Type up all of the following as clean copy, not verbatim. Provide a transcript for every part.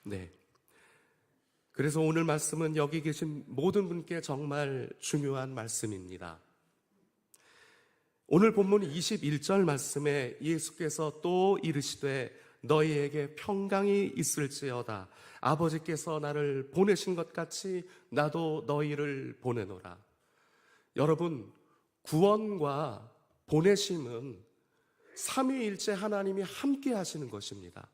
네. 그래서 오늘 말씀은 여기 계신 모든 분께 정말 중요한 말씀입니다. 오늘 본문 21절 말씀에 예수께서 또 이르시되 너희에게 평강이 있을지어다. 아버지께서 나를 보내신 것 같이 나도 너희를 보내노라. 여러분, 구원과 보내심은 삼위일체 하나님이 함께 하시는 것입니다.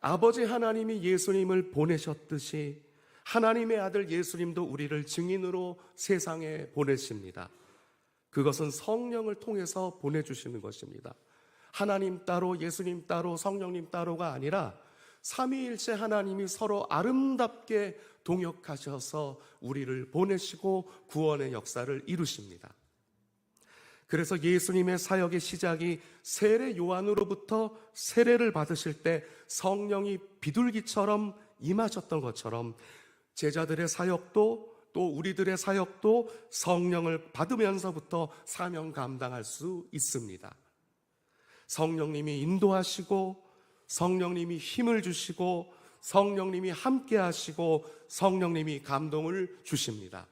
아버지 하나님이 예수님을 보내셨듯이 하나님의 아들 예수님도 우리를 증인으로 세상에 보내십니다. 그것은 성령을 통해서 보내주시는 것입니다. 하나님 따로, 예수님 따로, 성령님 따로가 아니라 삼위일체 하나님이 서로 아름답게 동역하셔서 우리를 보내시고 구원의 역사를 이루십니다. 그래서 예수님의 사역의 시작이 세례 요한으로부터 세례를 받으실 때 성령이 비둘기처럼 임하셨던 것처럼 제자들의 사역도 또 우리들의 사역도 성령을 받으면서부터 사명 감당할 수 있습니다. 성령님이 인도하시고 성령님이 힘을 주시고 성령님이 함께 하시고 성령님이 감동을 주십니다.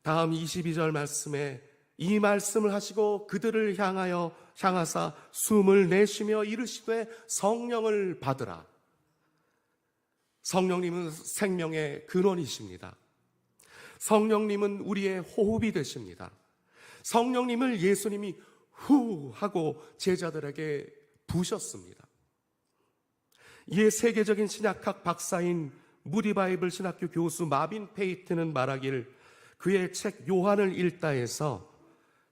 다음 22절 말씀에 이 말씀을 하시고 그들을 향하사 숨을 내쉬며 이르시되 성령을 받으라. 성령님은 생명의 근원이십니다. 성령님은 우리의 호흡이 되십니다. 성령님을 예수님이 후 하고 제자들에게 부으셨습니다. 이에 세계적인 신약학 박사인 무디 바이블 신학교 교수 마빈 페이트는 말하길 그의 책 요한을 읽다 해서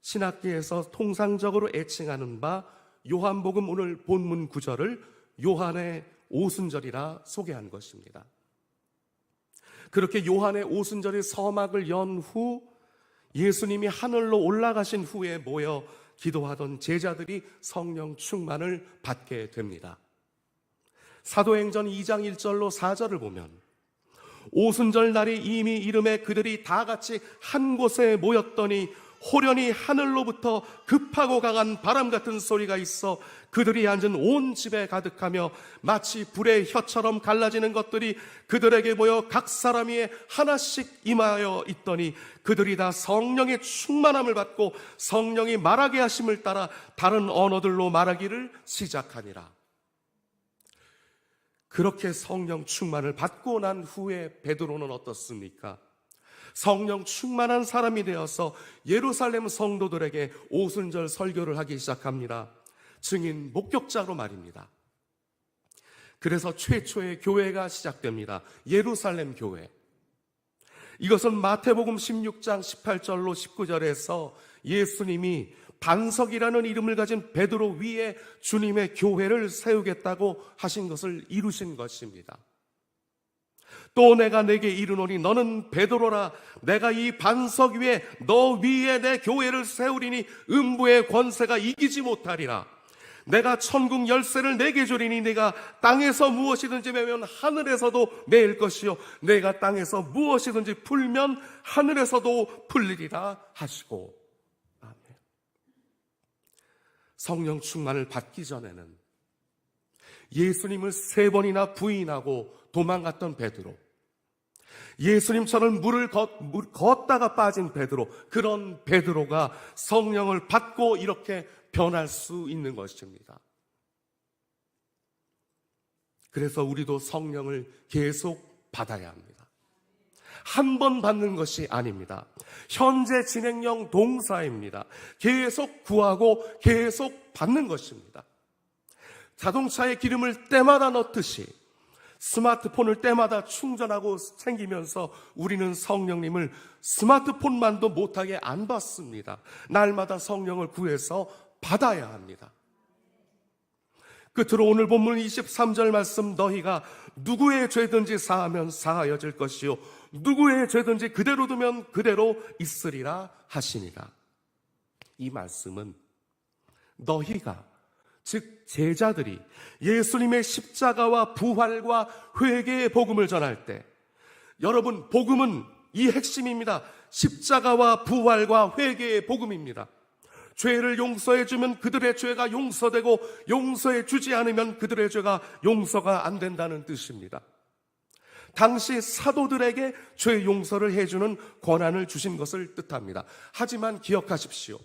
신학계에서 통상적으로 애칭하는 바 요한복음 오늘 본문 구절을 요한의 오순절이라 소개한 것입니다. 그렇게 요한의 오순절의 서막을 연 후 예수님이 하늘로 올라가신 후에 모여 기도하던 제자들이 성령 충만을 받게 됩니다. 사도행전 2장 1절로 4절을 보면 오순절 날이 이미 이름에 그들이 다 같이 한 곳에 모였더니 호련히 하늘로부터 급하고 강한 바람 같은 소리가 있어 그들이 앉은 온 집에 가득하며 마치 불의 혀처럼 갈라지는 것들이 그들에게 보여 각 사람이 하나씩 임하여 있더니 그들이 다 성령의 충만함을 받고 성령이 말하게 하심을 따라 다른 언어들로 말하기를 시작하니라. 그렇게 성령 충만을 받고 난 후에 베드로는 어떻습니까? 성령 충만한 사람이 되어서 예루살렘 성도들에게 오순절 설교를 하기 시작합니다. 증인 목격자로 말입니다. 그래서 최초의 교회가 시작됩니다. 예루살렘 교회. 이것은 마태복음 16장 18절로 19절에서 예수님이 반석이라는 이름을 가진 베드로 위에 주님의 교회를 세우겠다고 하신 것을 이루신 것입니다. 또 내가 내게 이르노니 너는 베드로라. 내가 이 반석 위에 너 위에 내 교회를 세우리니 음부의 권세가 이기지 못하리라. 내가 천국 열쇠를 내게 주리니 내가 땅에서 무엇이든지 매면 하늘에서도 매일 것이요 내가 땅에서 무엇이든지 풀면 하늘에서도 풀리리라 하시고. 아멘. 성령 충만을 받기 전에는 예수님을 3번이나 부인하고 도망갔던 베드로, 예수님처럼 물을 걷다가 빠진 베드로, 그런 베드로가 성령을 받고 이렇게 변할 수 있는 것입니다. 그래서 우리도 성령을 계속 받아야 합니다. 한 번 받는 것이 아닙니다. 현재 진행형 동사입니다. 계속 구하고 계속 받는 것입니다. 자동차에 기름을 때마다 넣듯이 스마트폰을 때마다 충전하고 챙기면서 우리는 성령님을 스마트폰만도 못하게 안 받습니다. 날마다 성령을 구해서 받아야 합니다. 끝으로 오늘 본문 23절 말씀, 너희가 누구의 죄든지 사하면 사하여질 것이요 누구의 죄든지 그대로 두면 그대로 있으리라 하시니라. 이 말씀은 너희가, 즉 제자들이 예수님의 십자가와 부활과 회개의 복음을 전할 때, 여러분, 복음은 이 핵심입니다. 십자가와 부활과 회개의 복음입니다. 죄를 용서해 주면 그들의 죄가 용서되고 용서해 주지 않으면 그들의 죄가 용서가 안 된다는 뜻입니다. 당시 사도들에게 죄 용서를 해주는 권한을 주신 것을 뜻합니다. 하지만 기억하십시오.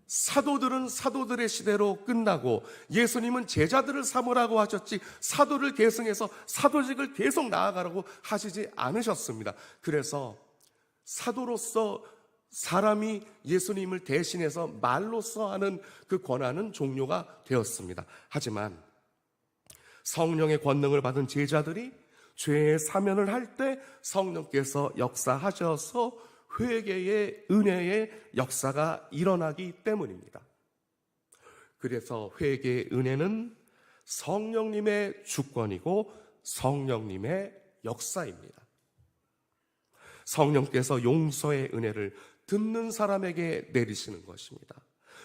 사도들은 사도들의 시대로 끝나고 예수님은 제자들을 삼으라고 하셨지 사도를 계승해서 사도직을 계속 나아가라고 하시지 않으셨습니다. 그래서 사도로서 사람이 예수님을 대신해서 말로써 하는 그 권한은 종료가 되었습니다. 하지만 성령의 권능을 받은 제자들이 죄의 사면을 할 때 성령께서 역사하셔서 회개의 은혜의 역사가 일어나기 때문입니다. 그래서 회개의 은혜는 성령님의 주권이고 성령님의 역사입니다. 성령께서 용서의 은혜를 듣는 사람에게 내리시는 것입니다.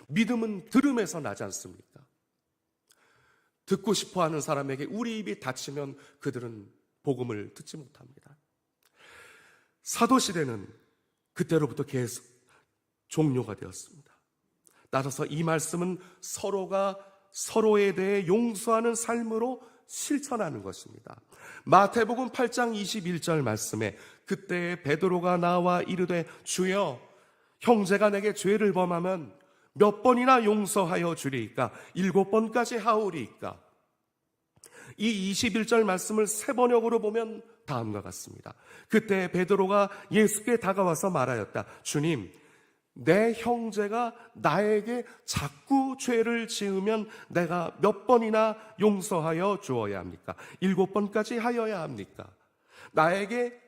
믿음은 들음에서 나지 않습니까? 듣고 싶어하는 사람에게 우리 입이 닫히면 그들은 복음을 듣지 못합니다. 사도시대는 그때로부터 계속 종료가 되었습니다. 따라서 이 말씀은 서로가 서로에 대해 용서하는 삶으로 실천하는 것입니다. 마태복음 8장 21절 말씀에 그때 베드로가 나와 이르되 주여 형제가 내게 죄를 범하면 몇 번이나 용서하여 주리이까? 7번까지 하오리이까? 이 21절 말씀을 세 번역으로 보면 다음과 같습니다. 그때 베드로가 예수께 다가와서 말하였다. 주님, 내 형제가 나에게 자꾸 죄를 지으면 내가 몇 번이나 용서하여 주어야 합니까? 7번까지 하여야 합니까? 나에게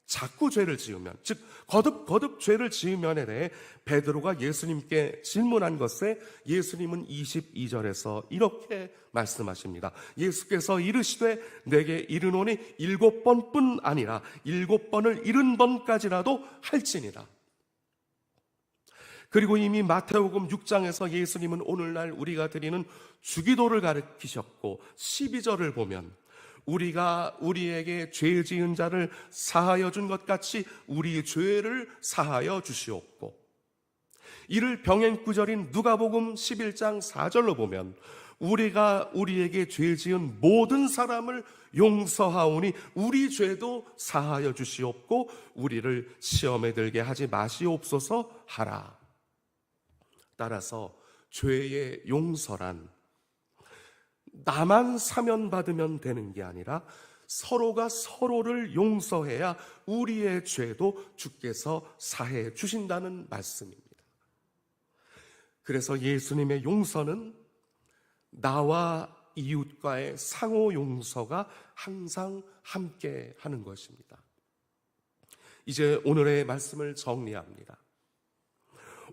자꾸 죄를 지으면, 즉 거듭 죄를 지으면에 대해 베드로가 예수님께 질문한 것에 예수님은 22절에서 이렇게 말씀하십니다. 예수께서 이르시되 내게 이르노니 7번뿐 아니라 7번을 70번까지라도 할지니라. 그리고 이미 마태복음 6장에서 예수님은 오늘날 우리가 드리는 주기도를 가르치셨고 12절을 보면 우리가 우리에게 죄 지은 자를 사하여 준 것 같이 우리의 죄를 사하여 주시옵고, 이를 병행구절인 누가복음 11장 4절로 보면 우리가 우리에게 죄 지은 모든 사람을 용서하오니 우리 죄도 사하여 주시옵고 우리를 시험에 들게 하지 마시옵소서 하라. 따라서 죄의 용서란 나만 사면받으면 되는 게 아니라 서로가 서로를 용서해야 우리의 죄도 주께서 사해 주신다는 말씀입니다. 그래서 예수님의 용서는 나와 이웃과의 상호 용서가 항상 함께 하는 것입니다. 이제 오늘의 말씀을 정리합니다.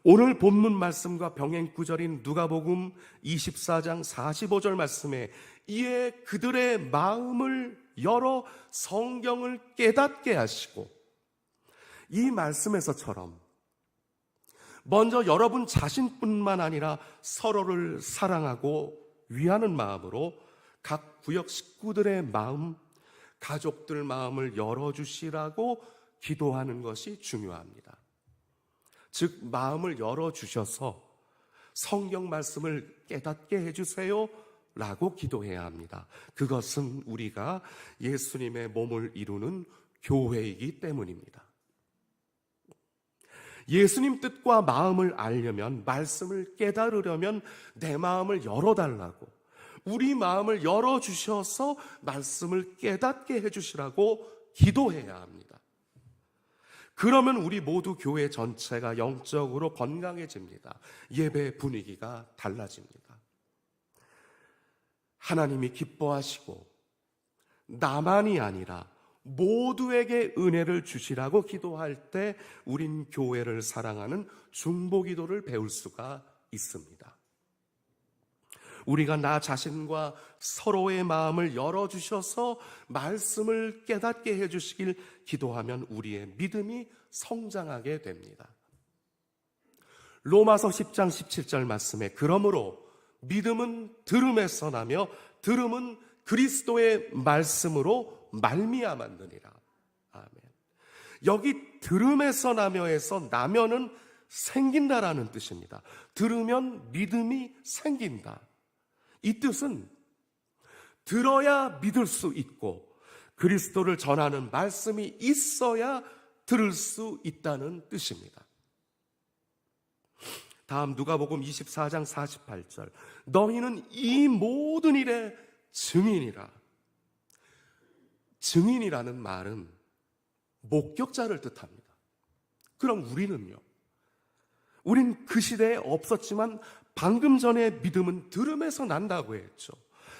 오늘 본문 말씀과 병행구절인 누가복음 24장 45절 말씀에 이에 그들의 마음을 열어 성경을 깨닫게 하시고, 이 말씀에서처럼 먼저 여러분 자신뿐만 아니라 서로를 사랑하고 위하는 마음으로 각 구역 식구들의 마음, 가족들 마음을 열어주시라고 기도하는 것이 중요합니다. 즉 마음을 열어주셔서 성경 말씀을 깨닫게 해주세요 라고 기도해야 합니다. 그것은 우리가 예수님의 몸을 이루는 교회이기 때문입니다. 예수님 뜻과 마음을 알려면, 말씀을 깨달으려면 내 마음을 열어달라고, 우리 마음을 열어주셔서 말씀을 깨닫게 해주시라고 기도해야 합니다. 그러면 우리 모두 교회 전체가 영적으로 건강해집니다. 예배 분위기가 달라집니다. 하나님이 기뻐하시고 나만이 아니라 모두에게 은혜를 주시라고 기도할 때 우린 교회를 사랑하는 중보기도를 배울 수가 있습니다. 우리가 나 자신과 서로의 마음을 열어주셔서 말씀을 깨닫게 해주시길 기도하면 우리의 믿음이 성장하게 됩니다. 로마서 10장 17절 말씀에 그러므로 믿음은 들음에서 나며 들음은 그리스도의 말씀으로 말미암았느니라. 아멘. 여기 들음에서 나며에서 나며는 생긴다라는 뜻입니다. 들으면 믿음이 생긴다. 이 뜻은 들어야 믿을 수 있고 그리스도를 전하는 말씀이 있어야 들을 수 있다는 뜻입니다. 다음 누가복음 24장 48절. 너희는 이 모든 일의 증인이라. 증인이라는 말은 목격자를 뜻합니다. 그럼 우리는요? 우린 그 시대에 없었지만 방금 전에 믿음은 들음에서 난다고 했죠.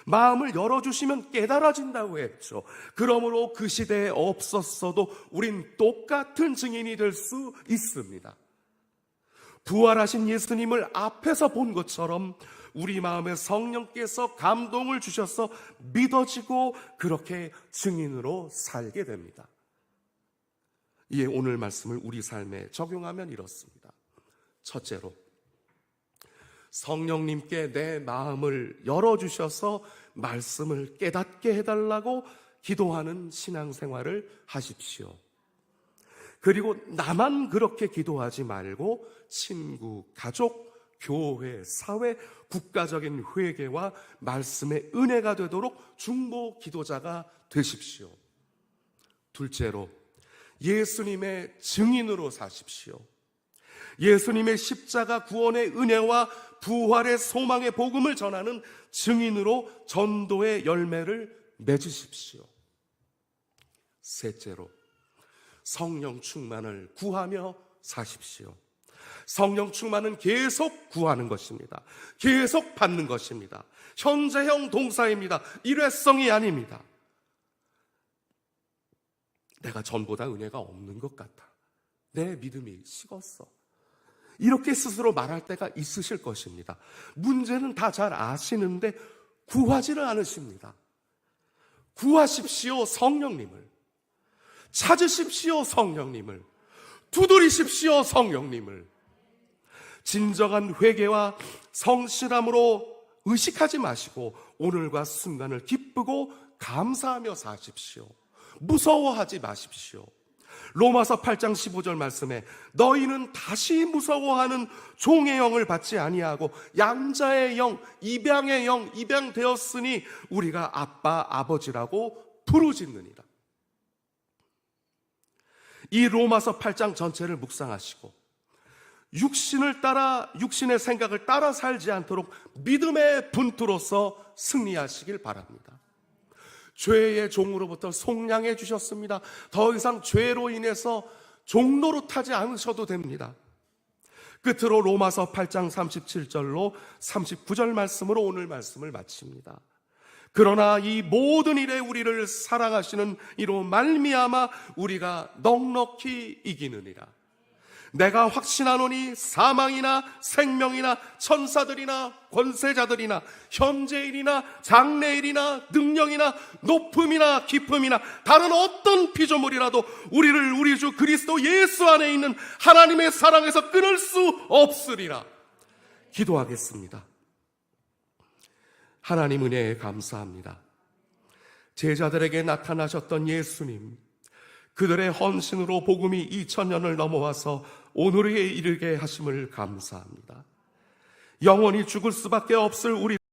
마음을 열어주시면 깨달아진다고 했죠. 그러므로 그 시대에 없었어도 우린 똑같은 증인이 될 수 있습니다. 부활하신 예수님을 앞에서 본 것처럼 우리 마음에 성령께서 감동을 주셔서 믿어지고 그렇게 증인으로 살게 됩니다. 이에 오늘 말씀을 우리 삶에 적용하면 이렇습니다. 첫째로, 성령님께 내 마음을 열어주셔서 말씀을 깨닫게 해달라고 기도하는 신앙생활을 하십시오. 그리고 나만 그렇게 기도하지 말고 친구, 가족, 교회, 사회, 국가적인 회개와 말씀의 은혜가 되도록 중보 기도자가 되십시오. 둘째로, 예수님의 증인으로 사십시오. 예수님의 십자가 구원의 은혜와 부활의 소망의 복음을 전하는 증인으로 전도의 열매를 맺으십시오. 셋째로, 성령 충만을 구하며 사십시오. 성령 충만은 계속 구하는 것입니다. 계속 받는 것입니다. 현재형 동사입니다. 일회성이 아닙니다. 내가 전보다 은혜가 없는 것 같아. 내 믿음이 식었어. 이렇게 스스로 말할 때가 있으실 것입니다. 문제는 다 잘 아시는데 구하지를 않으십니다. 구하십시오, 성령님을. 찾으십시오, 성령님을. 두드리십시오, 성령님을. 진정한 회개와 성실함으로 의식하지 마시고 오늘과 순간을 기쁘고 감사하며 사십시오. 무서워하지 마십시오. 로마서 8장 15절 말씀에 너희는 다시 무서워하는 종의 영을 받지 아니하고 양자의 영, 입양의 영, 입양되었으니 우리가 아빠, 아버지라고 부르짖느니라. 이 로마서 8장 전체를 묵상하시고 육신을 따라, 육신의 생각을 따라 살지 않도록 믿음의 분투로서 승리하시길 바랍니다. 죄의 종으로부터 속량해 주셨습니다. 더 이상 죄로 인해서 종로로 타지 않으셔도 됩니다. 끝으로 로마서 8장 37절로 39절 말씀으로 오늘 말씀을 마칩니다. 그러나 이 모든 일에 우리를 사랑하시는 이로 말미암아 우리가 넉넉히 이기느니라. 내가 확신하노니 사망이나 생명이나 천사들이나 권세자들이나 현재일이나 장래일이나 능력이나 높음이나 깊음이나 다른 어떤 피조물이라도 우리를 우리 주 그리스도 예수 안에 있는 하나님의 사랑에서 끊을 수 없으리라. 기도하겠습니다. 하나님 은혜에 감사합니다. 제자들에게 나타나셨던 예수님, 그들의 헌신으로 복음이 2000년을 넘어와서 오늘에 이르게 하심을 감사합니다. 영원히 죽을 수밖에 없을 우리